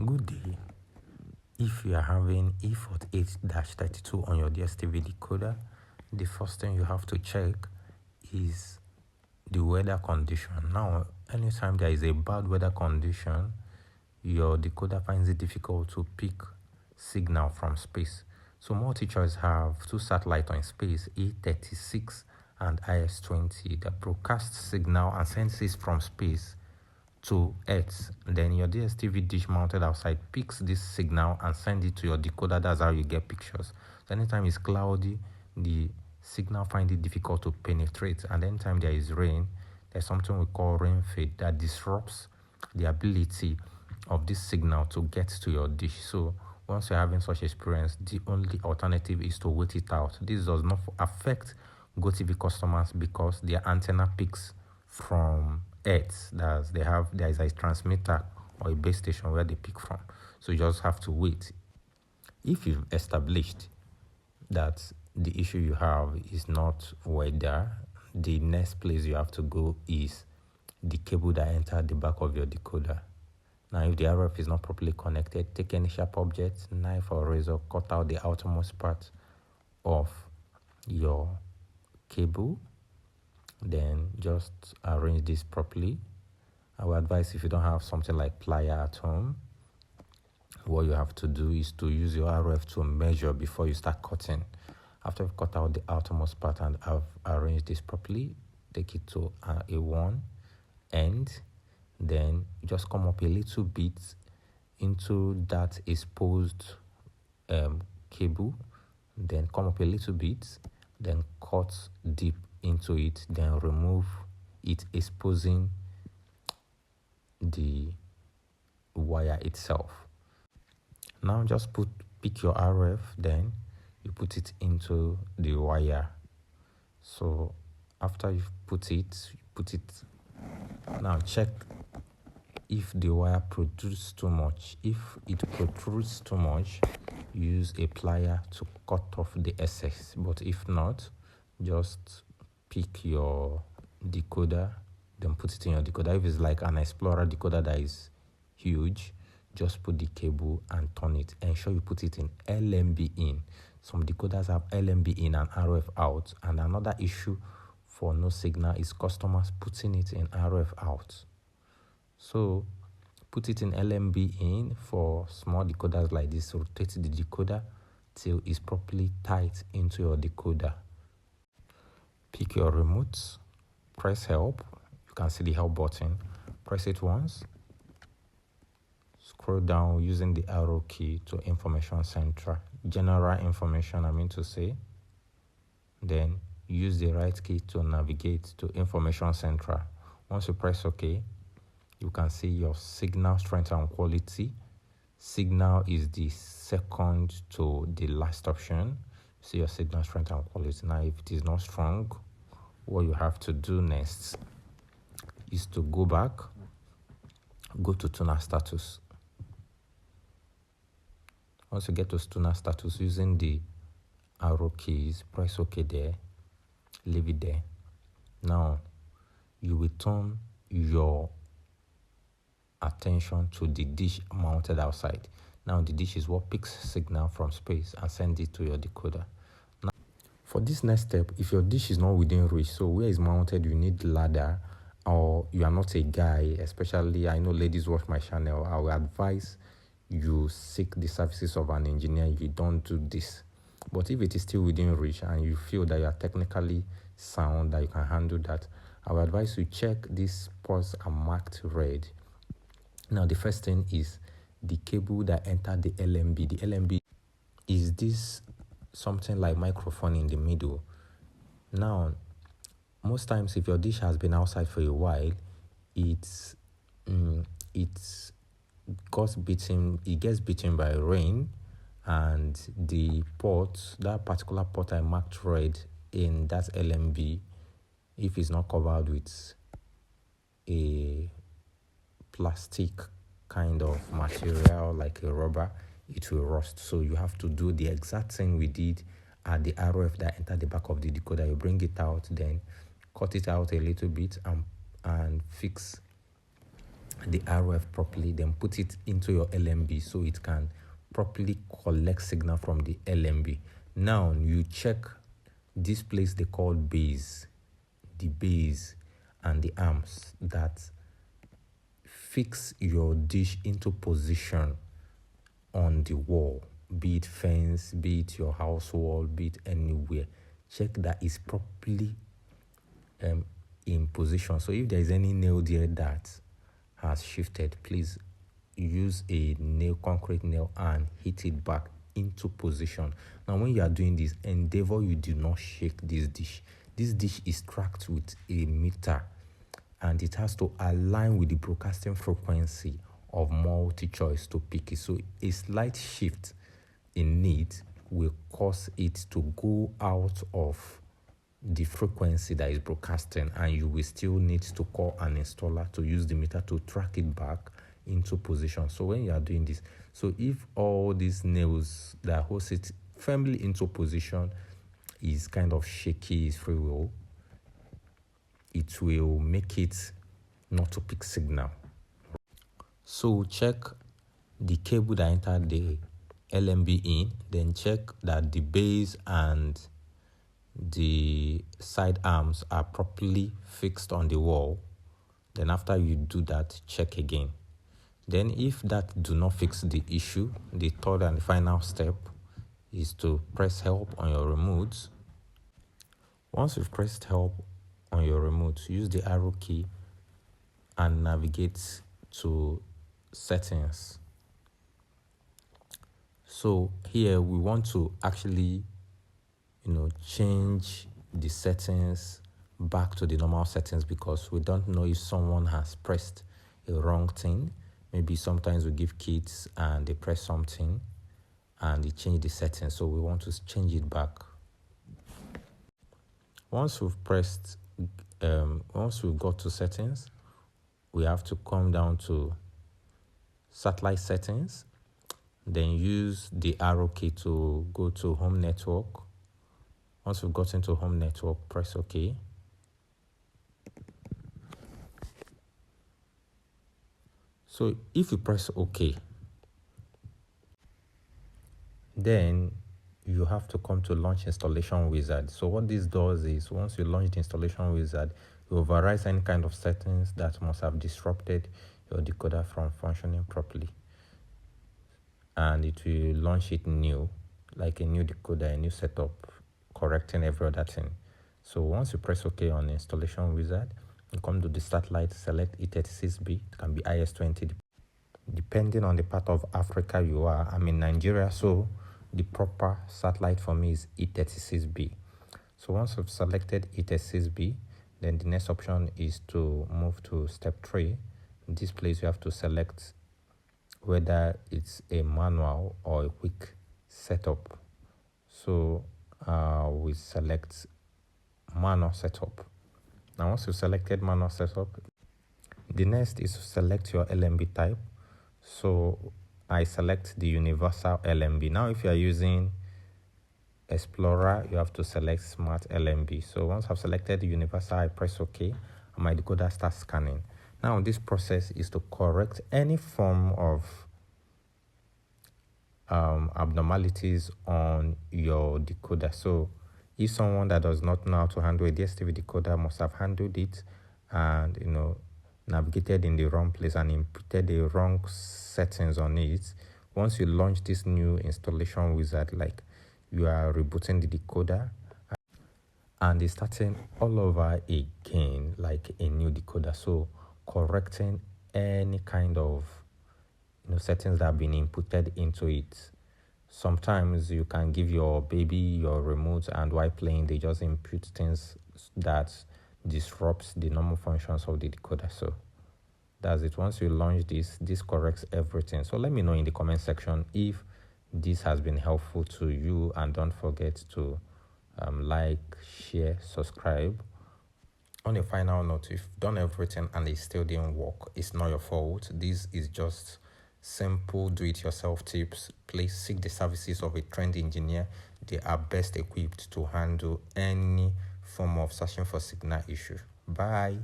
Good day. If you are having E48-32 on your Dstv decoder, the first thing you have to check is the weather condition. Now, anytime there is a bad weather condition, your decoder finds it difficult to pick signal from space. So multi-choice have two satellites in space, E36 and IS-20, that broadcast signal and sends it from space to Earth. Then your DSTV dish mounted outside picks this signal and sends it to your decoder. That's how you get pictures. So anytime it's cloudy, the signal finds it difficult to penetrate, and anytime there is rain, there's something we call rain fade that disrupts the ability of this signal to get to your dish. So once you're having such experience, the only alternative is to wait it out. This does not affect Gotv customers because their antenna picks from Earth. There is a transmitter or a base station where they pick from. So you just have to wait. If you've established that the issue you have is not weather, the next place you have to go is the cable that entered the back of your decoder. Now, if the RF is not properly connected, take any sharp object, knife or razor, cut out the outermost part of your cable. Then just arrange this properly. I would advise, if you don't have something like plier at home, what you have to do is to use your RF to measure before you start cutting. After you've cut out the outermost part and have arranged this properly, take it to a one end. Then just come up a little bit into that exposed cable. Then come up a little bit, then cut deep into it, then remove it, exposing the wire itself. Now just pick your RF, then you put it into the wire. So after you've put it, now check if the wire protrudes too much. If it protrudes too much, use a plier to cut off the excess. But if not, just pick your decoder, then put it in your decoder. If it's like an Explorer decoder that is huge, just put the cable and turn it. Ensure you put it in LMB in. Some decoders have LMB in and RF out. And another issue for no signal is customers putting it in RF out. So put it in LMB in for small decoders like this. Rotate the decoder till it's properly tight into your decoder. Pick your remote, press help. You can see the help button. Press it once. Scroll down using the arrow key to information center. General information, I mean to say. Then use the right key to navigate to information center. Once you press OK, you can see your signal strength and quality. Signal is the second to the last option. See your signal strength and quality. Now, if it is not strong, what you have to do next is to go back, go to tuner status. Once you get to tuner status, using the arrow keys, press OK there, leave it there. Now, you will turn your attention to the dish mounted outside. Now, the dish is what picks signal from space and sends it to your decoder. Now, for this next step, if your dish is not within reach, so where it's mounted, you need ladder, or you are not a guy, especially I know ladies watch my channel, I will advise you seek the services of an engineer if you don't do this. But if it is still within reach and you feel that you are technically sound, that you can handle that, I will advise you check these spots are marked red. Now, the first thing is the cable that entered the LMB. The LMB is this something like microphone in the middle. Now, most times if your dish has been outside for a while, it gets beaten by rain, and the port, that particular port I marked red in that LMB, if it's not covered with a plastic kind of material like a rubber, it will rust. So you have to do the exact thing we did at the RF that entered the back of the decoder. You bring it out, then cut it out a little bit and fix the RF properly, then put it into your LMB so it can properly collect signal from the LMB. Now you check this place they call base, the base and the arms that fix your dish into position on the wall, be it fence, be it your house wall, be it anywhere. Check that it's properly in position. So if there is any nail there that has shifted, please use a nail, concrete nail, and hit it back into position. Now when you are doing this, endeavor you do not shake this dish. This dish is tracked with a meter and it has to align with the broadcasting frequency of multi-choice to pick it. So a slight shift in it will cause it to go out of the frequency that is broadcasting, and you will still need to call an installer to use the meter to track it back into position. So when you are doing this, so if all these nails that hold it firmly into position is kind of shaky, is free will, it will make it not to pick signal. So check the cable that entered the LMB in, then check that the base and the side arms are properly fixed on the wall. Then after you do that, check again. Then if that do not fix the issue, the third and final step is to press help on your remote. Once you've pressed help on your remote, use the arrow key and navigate to settings. So here we want to actually change the settings back to the normal settings, because we don't know if someone has pressed a wrong thing. Maybe sometimes we give kids and they press something and they change the settings, so we want to change it back. Once we've got to settings, we have to come down to satellite settings, then use the arrow key to go to home network. Once we've got into home network, press OK. So if you press OK, then you have to come to launch installation wizard. So what this does is, once you launch the installation wizard, you override any kind of settings that must have disrupted your decoder from functioning properly, and it will launch it new, like a new decoder, a new setup, correcting every other thing. So once you press OK on the installation wizard, you come to the satellite, select E36B. It can be IS20, depending on the part of Africa you are. I'm in Nigeria, so the proper satellite for me is E36B. So once you've selected E36B, then the next option is to move to step 3. In this place, you have to select whether it's a manual or a quick setup. So we select manual setup. Now once you've selected manual setup, the next is to select your LMB type. So I select the universal LMB. Now if you are using Explorer, you have to select Smart LMB. So once I've selected the universal, I press OK, and my decoder starts scanning. Now this process is to correct any form of abnormalities on your decoder. So if someone that does not know how to handle a DSTV decoder must have handled it and navigated in the wrong place and inputted the wrong settings on it, once you launch this new installation wizard, like you are rebooting the decoder and it's starting all over again like a new decoder. So correcting any kind of settings that have been inputted into it. Sometimes you can give your baby your remote, and while playing they just input things that disrupts the normal functions of the decoder. So that's it. Once you launch this corrects everything. So let me know in the comment section if this has been helpful to you, and don't forget to like, share, subscribe. On a final note, if you've done everything and it still didn't work, it's not your fault. This is just simple do-it-yourself tips. Please seek the services of a trained engineer. They are best equipped to handle any form of searching for signal issue. Bye.